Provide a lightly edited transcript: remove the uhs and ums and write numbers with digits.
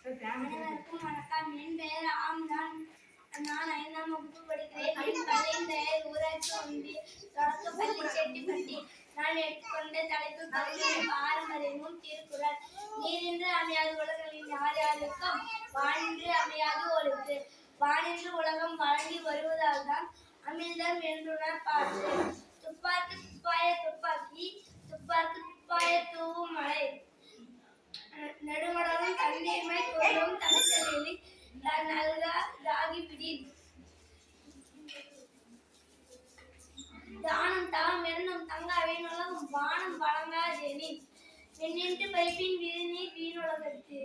அனைவருக்கும் வணக்கம். என் பெயர் ஆம்தான். நான் 5ஆம் வகுப்பு படிக்கிறேன். என் பள்ளியின் பெயர் ஊராட்சி ஒன்றிய தொடக்கப்பள்ளி செட்டிப்பட்டி. நான் எடுத்துக்கொண்ட தலைப்பு பள்ளியின் பாரம்பரியமும் திருக்குறள். நீரின்றி அமையாது உலகில் யார் யாருக்கும் வானின்றி அமையாது ஒழுக்கு. வானின்று உலகம் வழங்கி வருவதால் தான் அமிழ்தம் என்றுணர் பாட்டு. துப்பார்க்கு துப்பாய துப்பாக்கி, துப்பார்க்கு துப்பாய தூவும் மழை. நெடுமடலும் தண்ணீர்மை கொள்ளும் தமிழ்ச்செல்வி நல்கா தாகிபிடின். தானம் தவம் என்னும் தங்காவின் உலகம் வானம் வழங்காதெனின். விண்ணின்று பைப்பின் விருநீர் வீணுலகத்து